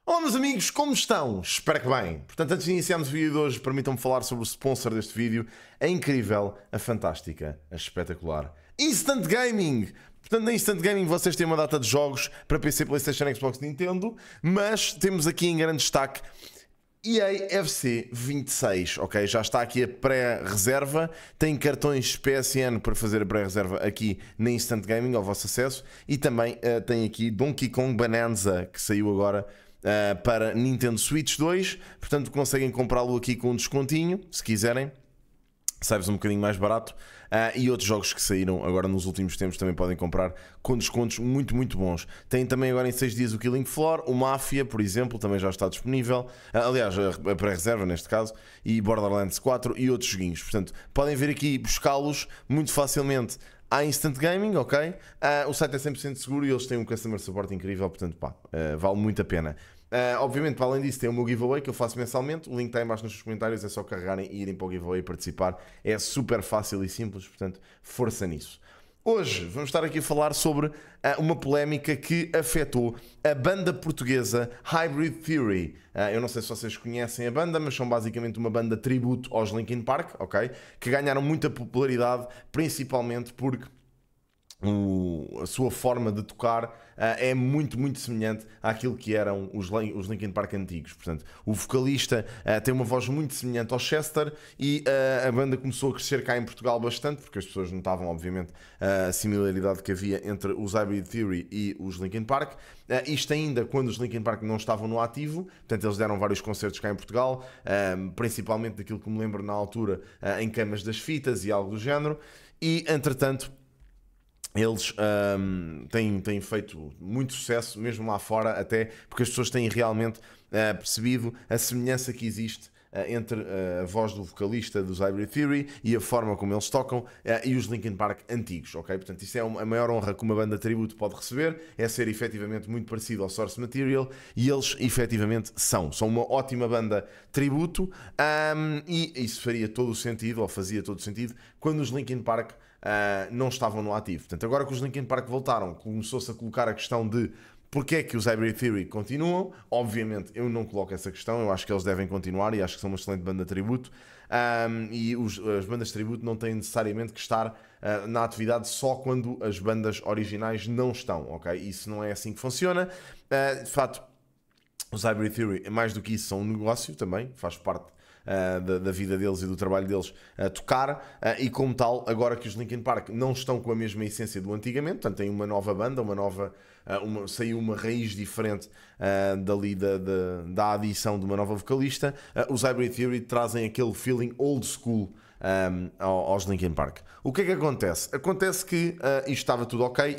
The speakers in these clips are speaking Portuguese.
Olá meus amigos, como estão? Espero que bem. Portanto, antes de iniciarmos o vídeo de hoje, permitam-me falar sobre o sponsor deste vídeo, a incrível, a fantástica, a espetacular Instant Gaming. Portanto, na Instant Gaming vocês têm uma data de jogos para PC, PlayStation, Xbox, Nintendo, mas temos aqui em grande destaque EA FC 26, ok? Já está aqui a pré-reserva, tem cartões PSN para fazer a pré-reserva aqui na Instant Gaming, ao vosso acesso, e também tem aqui Donkey Kong Bonanza, que saiu agora para Nintendo Switch 2, portanto conseguem comprá-lo aqui com um descontinho, se quiserem, sai-vos um bocadinho mais barato. E outros jogos que saíram agora nos últimos tempos também podem comprar com descontos muito bons. Tem também agora em 6 dias o Killing Floor, o Mafia, por exemplo, também já está disponível. Aliás, a pré-reserva neste caso, e Borderlands 4 e outros joguinhos. Portanto, podem vir aqui buscá-los muito facilmente à Instant Gaming, ok? O site é 100% seguro e eles têm um customer support incrível, portanto, pá, vale muito a pena. Obviamente, para além disso, tem o meu giveaway que eu faço mensalmente. O link está em baixo nos comentários, é só carregarem e irem para o giveaway e participar. É super fácil e simples, portanto, força nisso. Hoje vamos estar aqui a falar sobre uma polémica que afetou a banda portuguesa Hybrid Theory. Eu não sei se vocês conhecem a banda, mas são basicamente uma banda tributo aos Linkin Park, ok? Que ganharam muita popularidade, principalmente porque a sua forma de tocar é muito semelhante àquilo que eram os Linkin Park antigos. Portanto, o vocalista tem uma voz muito semelhante ao Chester e a banda começou a crescer cá em Portugal bastante, porque as pessoas notavam, obviamente, a similaridade que havia entre os Hybrid Theory e os Linkin Park. Isto ainda quando os Linkin Park não estavam no ativo, portanto, eles deram vários concertos cá em Portugal, principalmente daquilo que me lembro na altura, em Camas das Fitas e algo do género, e, entretanto, eles têm feito muito sucesso, mesmo lá fora, até porque as pessoas têm realmente percebido a semelhança que existe entre a voz do vocalista dos Hybrid Theory e a forma como eles tocam e os Linkin Park antigos, ok? Portanto, isso é a maior honra que uma banda tributo pode receber, é ser efetivamente muito parecido ao Source Material, e eles efetivamente são uma ótima banda tributo, e isso faria todo o sentido, ou fazia todo o sentido, quando os Linkin Park não estavam no ativo. Portanto, agora que os Linkin Park voltaram, começou-se a colocar a questão de porque é que os Hybrid Theory continuam. Obviamente eu não coloco essa questão, eu acho que eles devem continuar e acho que são uma excelente banda de tributo, e as bandas de tributo não têm necessariamente que estar na atividade só quando as bandas originais não estão, ok? Isso não é assim que funciona. De facto, os Hybrid Theory, mais do que isso, são um negócio também, faz parte da vida deles e do trabalho deles tocar, e como tal, agora que os Linkin Park não estão com a mesma essência do antigamente, portanto têm uma nova banda, saiu uma raiz diferente dali da adição de uma nova vocalista, os Hybrid Theory trazem aquele feeling old school aos Linkin Park. O que é que acontece? Acontece que isto estava tudo ok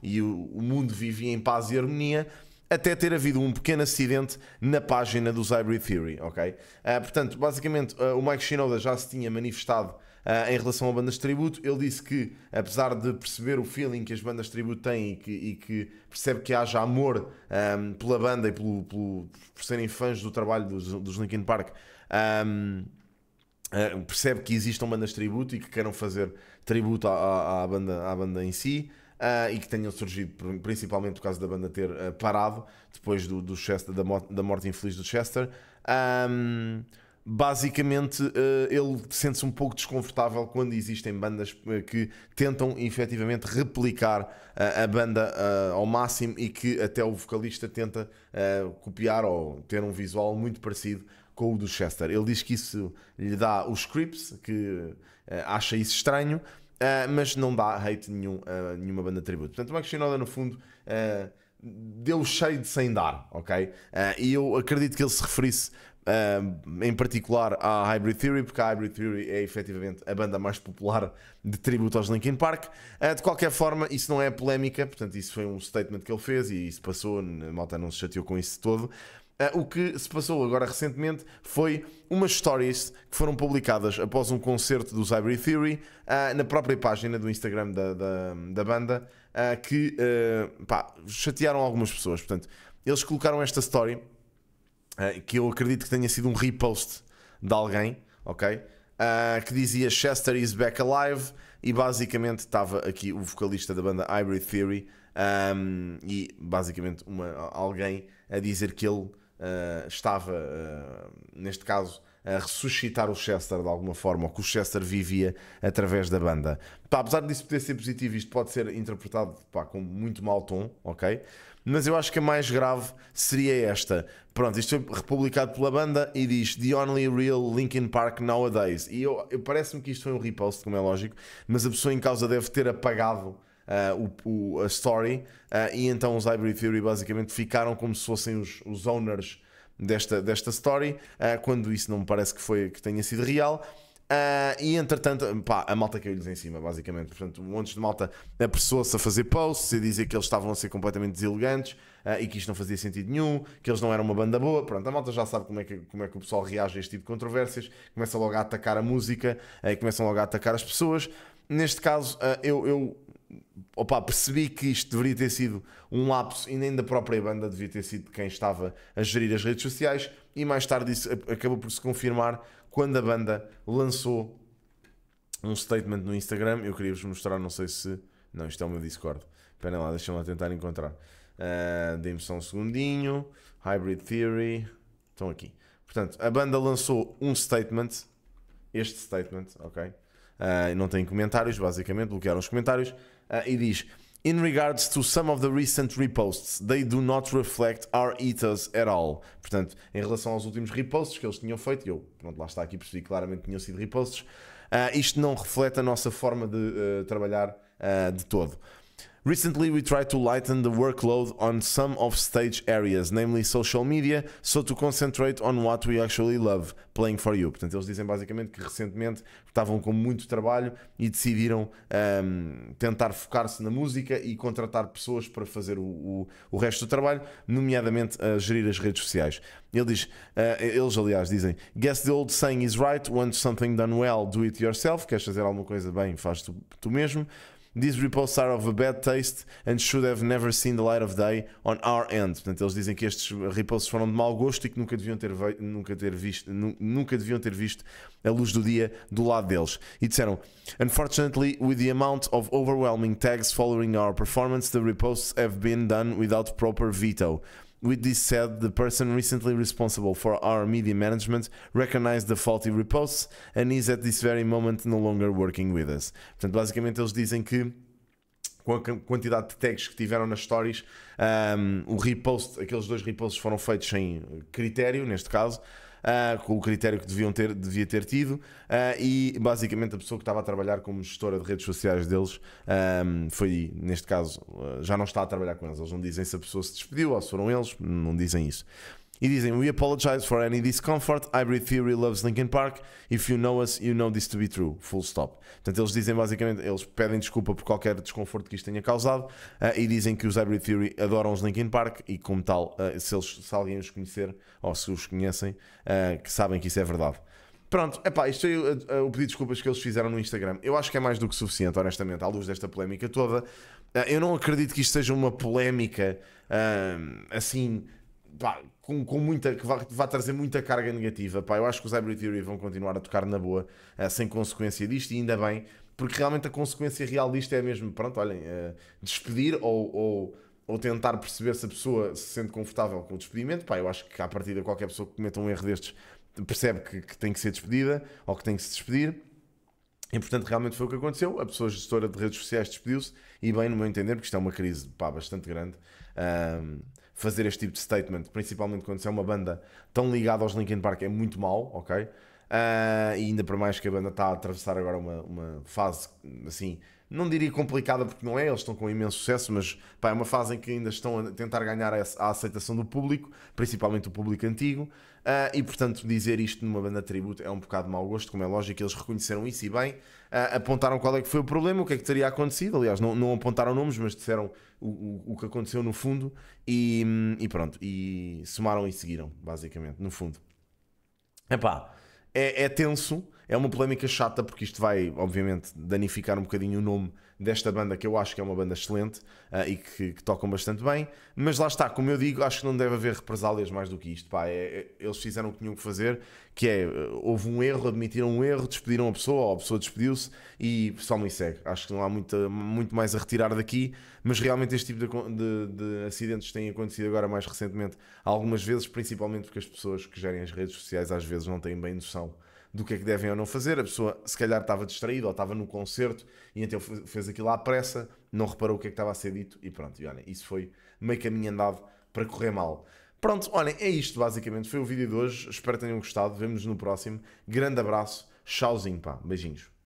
e o mundo vivia em paz e harmonia, até ter havido um pequeno acidente na página dos Hybrid Theory, ok? Portanto, basicamente, o Mike Shinoda já se tinha manifestado em relação a bandas de tributo. Ele disse que, apesar de perceber o feeling que as bandas de tributo têm e que percebe que haja amor pela banda e por serem fãs do trabalho dos Linkin Park, percebe que existam bandas de tributo e que queiram fazer tributo à banda em si. E que tenham surgido principalmente por causa da banda ter parado depois do Chester, da morte infeliz do Chester. Basicamente, ele sente-se um pouco desconfortável quando existem bandas que tentam efetivamente replicar a banda ao máximo e que até o vocalista tenta copiar ou ter um visual muito parecido com o do Chester. Ele diz que isso lhe dá os creeps, que acha isso estranho, mas não dá hate nenhum a nenhuma banda de tributo. Portanto, o Mike Shinoda, no fundo, deu cheio de sem dar, ok? E eu acredito que ele se referisse em particular à Hybrid Theory, porque a Hybrid Theory é efetivamente a banda mais popular de tributo aos Linkin Park. De qualquer forma, isso não é polémica, portanto, isso foi um statement que ele fez e isso passou, a malta não se chateou com isso todo. O que se passou agora recentemente foi umas stories que foram publicadas após um concerto dos Hybrid Theory na própria página do Instagram da banda, que chatearam algumas pessoas. Portanto, eles colocaram esta story, que eu acredito que tenha sido um repost de alguém, ok? Que dizia Chester is back alive, e basicamente estava aqui o vocalista da banda Hybrid Theory, e basicamente alguém a dizer que ele estava, neste caso, a ressuscitar o Chester de alguma forma, ou que o Chester vivia através da banda. Pá, apesar disso poder ser positivo, isto pode ser interpretado, pá, com muito mau tom, ok? Mas eu acho que a mais grave seria esta. Pronto, isto foi republicado pela banda e diz The Only Real Linkin Park Nowadays. E eu parece-me que isto foi um repost, como é lógico, mas a pessoa em causa deve ter apagado a story, e então os Hybrid Theory basicamente ficaram como se fossem os owners desta story, quando isso não me parece que tenha sido real. E entretanto, pá, a malta caiu-lhes em cima, basicamente. Portanto, montes de malta apressou-se a fazer posts, a dizer que eles estavam a ser completamente deselegantes, e que isto não fazia sentido nenhum, que eles não eram uma banda boa. Pronto, a malta já sabe como é que o pessoal reage a este tipo de controvérsias. Começa logo a atacar a música, e começam logo a atacar as pessoas. Neste caso, percebi que isto deveria ter sido um lapso, e nem da própria banda, devia ter sido de quem estava a gerir as redes sociais, e mais tarde isso acabou por se confirmar quando a banda lançou um statement no Instagram. Eu queria vos mostrar, não sei se... Não, isto é o meu Discord. Esperem lá, deixem-me lá tentar encontrar. Dê-me só um segundinho. Hybrid Theory. Estão aqui. Portanto, a banda lançou um statement. Este statement, ok? Não tem comentários, basicamente, bloquearam os comentários. E diz: In regards to some of the recent reposts, they do not reflect our ethos at all. Portanto, em relação aos últimos reposts que eles tinham feito, e eu, pronto, lá está, aqui percebi claramente que tinham sido reposts, isto não reflete a nossa forma de trabalhar de todo. Recently, we tried to lighten the workload on some off-stage areas, namely social media, so to concentrate on what we actually love, playing for you. Portanto, eles dizem basicamente que recentemente estavam com muito trabalho e decidiram tentar focar-se na música e contratar pessoas para fazer o resto do trabalho, nomeadamente a gerir as redes sociais. Ele diz, eles aliás dizem: Guess the old saying is right, want something done well, do it yourself. Queres fazer alguma coisa bem, faz tu mesmo. These reposts are of a bad taste and should have never seen the light of day on our end. Portanto, eles dizem que estes reposts foram de mau gosto e que nunca deviam ter visto a luz do dia do lado deles. E disseram: Unfortunately, with the amount of overwhelming tags following our performance, the reposts have been done without proper veto. With this said, the person recently responsible for our media management recognized the faulty reposts and is at this very moment no longer working with us. Portanto, basicamente eles dizem que com a quantidade de tags que tiveram nas stories, aqueles dois reposts foram feitos sem critério, neste caso, com o critério que devia ter tido, e basicamente a pessoa que estava a trabalhar como gestora de redes sociais deles foi, neste caso, já não está a trabalhar com eles não dizem se a pessoa se despediu ou se foram eles, não dizem isso. E dizem: We apologize for any discomfort. Hybrid Theory loves Linkin Park. If you know us, you know this to be true. Full stop. Portanto, eles dizem basicamente, eles pedem desculpa por qualquer desconforto que isto tenha causado, e dizem que os Hybrid Theory adoram os Linkin Park e, como tal, se alguém os conhecer ou se os conhecem, que sabem que isso é verdade. Pronto, isto é o pedido de desculpas que eles fizeram no Instagram. Eu acho que é mais do que suficiente, honestamente, à luz desta polémica toda. Eu não acredito que isto seja uma polémica assim, com muita, que vá trazer muita carga negativa. Eu acho que os Hybrid Theory vão continuar a tocar na boa, sem consequência disto, e ainda bem, porque realmente a consequência real disto é mesmo, pronto, olhem, despedir ou tentar perceber se a pessoa se sente confortável com o despedimento. Eu acho que à partida qualquer pessoa que cometa um erro destes percebe que tem que ser despedida ou que tem que se despedir. E portanto realmente foi o que aconteceu. A pessoa gestora de redes sociais despediu-se, e bem, no meu entender, porque isto é uma crise bastante grande, fazer este tipo de statement, principalmente quando se é uma banda tão ligada aos Linkin Park, é muito mau, ok? E ainda para mais que a banda está a atravessar agora uma fase assim, não diria complicada porque não é, eles estão com imenso sucesso, mas é uma fase em que ainda estão a tentar ganhar a aceitação do público, principalmente do público antigo, e portanto dizer isto numa banda de tributo é um bocado de mau gosto, como é lógico. Eles reconheceram isso e bem, apontaram qual é que foi o problema, o que é que teria acontecido. Aliás, não apontaram nomes, mas disseram o que aconteceu no fundo, e pronto, e somaram e seguiram, basicamente, no fundo. é tenso, é uma polémica chata, porque isto vai, obviamente, danificar um bocadinho o nome desta banda, que eu acho que é uma banda excelente e que tocam bastante bem. Mas lá está, como eu digo, acho que não deve haver represálias mais do que isto. Pá, eles fizeram o que tinham que fazer, que é, houve um erro, admitiram um erro, despediram a pessoa, ou a pessoa despediu-se e pessoal me segue. Acho que não há muito mais a retirar daqui, mas realmente este tipo de acidentes têm acontecido agora mais recentemente, algumas vezes, principalmente porque as pessoas que gerem as redes sociais às vezes não têm bem noção do que é que devem ou não fazer. A pessoa se calhar estava distraída ou estava num concerto e então fez aquilo à pressa, não reparou o que é que estava a ser dito e pronto, e olha, isso foi meio caminho andado para correr mal. Pronto, olhem, é isto basicamente, foi o vídeo de hoje, espero que tenham gostado, vemo-nos no próximo, grande abraço, tchauzinho pá, beijinhos.